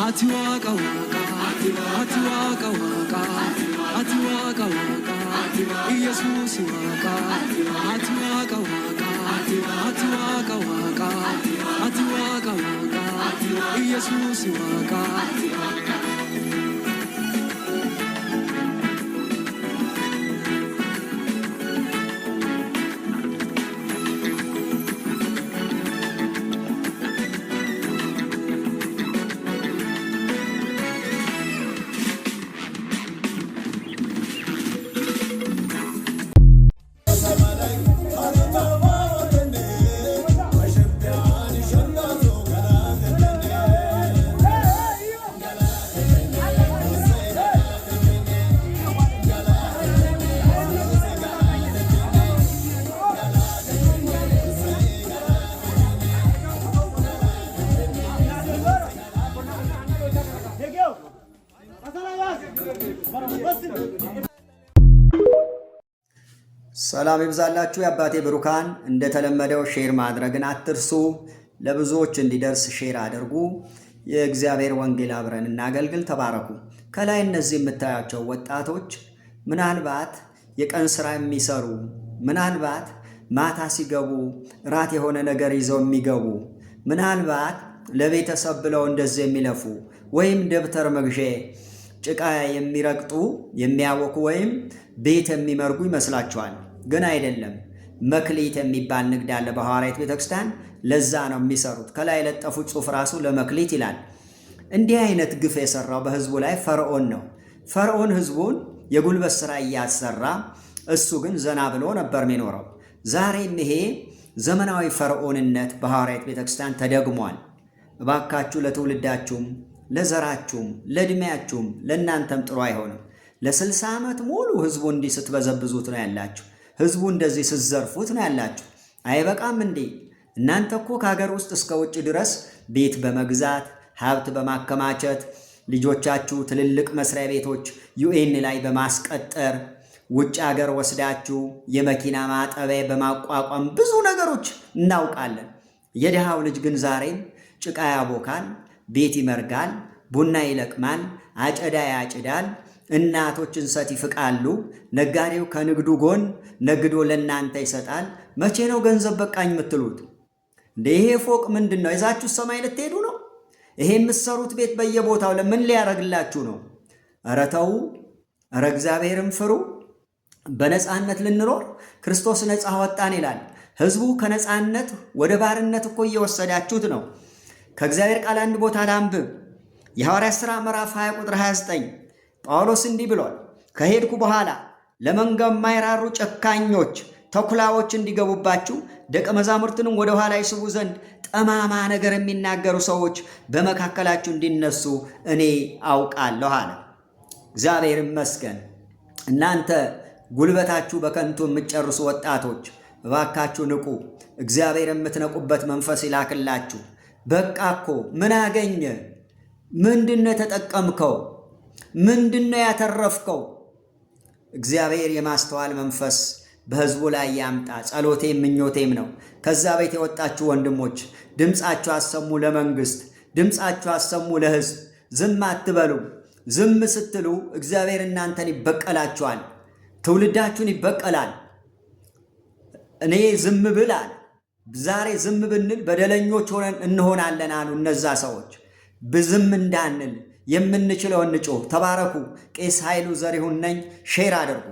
ati waaqa waaqa ati waaqa waaqa ati waaqa waaqa Yesuus waaqa ati waaqa waaqa ati waaqa waaqa ati waaqa waaqa Yesuus waaqa ሰላም ይብዛላችሁ የአባቴ ብሩካን እንደተለመደው ሼር ማድረግን አትርሱ ለብዙዎች እንዲደርስ ሼር አድርጉ የእግዚአብሔር ወንጌል አብረን እናገልግል ተባረኩ ከላይ እነዚህ የምታያቸው ወጣቶች ምናልባት የቀን ስራ የሚሰሩ ምናልባት ማታ ሲገቡ ራት የሆነ ነገር ይዘው የሚገቡ ምናልባት ለቤተሰብ ብለው እንደዚህ የሚለፉ ወይም ደብተር መግዣ ጭቃ የሚረግጡ የሚያወቁ ወይም ቤት የሚመርጉ ይመስላችኋል ግን አይደለም መክሊት የሚባል ንግድ አለ በሐዋርያት ቤተክርስቲያን ለዛ ነው የሚሰሩት ከላይ ለጠፉት ጽሑፍ ራሱ ለመክሊት ይላል እንዲህ አይነት ግፍ የሰራው በህዝቡ ላይ ፈርዖን ነው ፈርዖን ህዝቡን የጉልበት ሥራ ያሰራ እሱ ግን ዘና ብሎ ነበር የሚኖረው ዛሬም ይሄ ዘመናዊ ፈርዖንነት በሐዋርያት ቤተክርስቲያን ተደግሟል እባካችሁ ለትውልዳችሁም ለዘራችሁም ለእድሜያችሁም ለእናንተም ጥሩ አይሆንም ለ60 ዓመት ሙሉ ህዝቡ እንዲህ ስትበዘብዙት ነው ያላችሁ ህዝቡ እንደዚህ ስትዘርፉት ነው ያላችሁ አይበቃም እንዴ እናንተ እኮ ከሀገር ውስጥ እስከ ውጭ ድረስ ቤት በመግዛት ሀብት በማከማቸት ልጆቻችሁ ትልልቅ መስሪያ ቤቶች ዩኤን ላይ በማስቀጠር ውጭ ሀገር ወስዳችሁ የመኪና ማጠቢያ በማቋቋም ብዙ ነገሮች እናውቃለን የድሃው ልጅ ግን ዛሬም ጭቃ ያቦካል ቤት ይመርጋል ቡና ይለቅማል አጨዳ ያጭዳል እናቶች እንሰት ይፍቃሉ ነጋዴው ከንግዱ ጎን ነግዶ ለናንተ ይሰጣል መቼ ነው ገንዘብ በቃኝ የምትሉት ይሄ ፎቅ ምንድነው ይዛችሁ ሰማይ ልትሄዱ ነው ይሄ የምትሰሩት ቤት በየቦታው ለምን ሊያረግላችሁ ነው ኧረ ተው ኧረ እግዚአብሔርን ፍሩ በነፃነት ልንኖር ክርስቶስ ነፃ ወጣን ይላል ህዝቡ ከነፃነት ወደ ባርነት እኮ እየወሰዳችሁት ነው ከእግዚአብሔር ቃል አንድ ቦታ ላንብብ የሐዋርያት ሥራ ምዕራፍ 20 ቁጥር 29 ጳውሎስ እንዲህ ብሏል ከሄድኩ በኋላ ለመንጋው የማይራሩ ጨካኞች ተኩላዎች እንዲገቡባችሁ ደቀ መዛሙርትንም ወደ ኋላ ይስቡ ዘንድ ጠማማ ነገር የሚናገሩ ሰዎች በመካከላችሁ እንዲነሱ እኔ አውቃለሁ አለ እግዚአብሔር ይመስገን እናንተ ጉልበታችሁ በከንቱ የምትጨርሱ ወጣቶች እባካችሁ ንቁ እግዚአብሔር የምትነቁበት መንፈስ ይላክላችሁ በቃኮ ምን አገኘ ምንድነው ተጠቀምከው ምንድነው ያተረፍከው እግዚአብሔር የማስተዋል መንፈስ በህዝቡ ላይ ያምጣ ጸሎቴም ምኞቴም ነው ከዛ ቤት የወጣችሁ ወንድሞች ድምጻችሁ አሰሙ ለመንግስት ድምጻችሁ አሰሙ ለህዝብ ዝም አትበሉ ዝም ስትሉ እግዚአብሔር እናንተን ይበቀላችኋል ትውልዳችሁን ይበቀላል እኔ ዝም ብላል ዛሬ ዝም ብንል በደለኞች ሆነን እንሆናለን አሉ እነዛ ሰዎች በዝም እንዳንል የምንችለው እንጮህ ተባረኩ ቄስ ኃይሉ ዘሪሁን ነኝ ሼር አድርጉ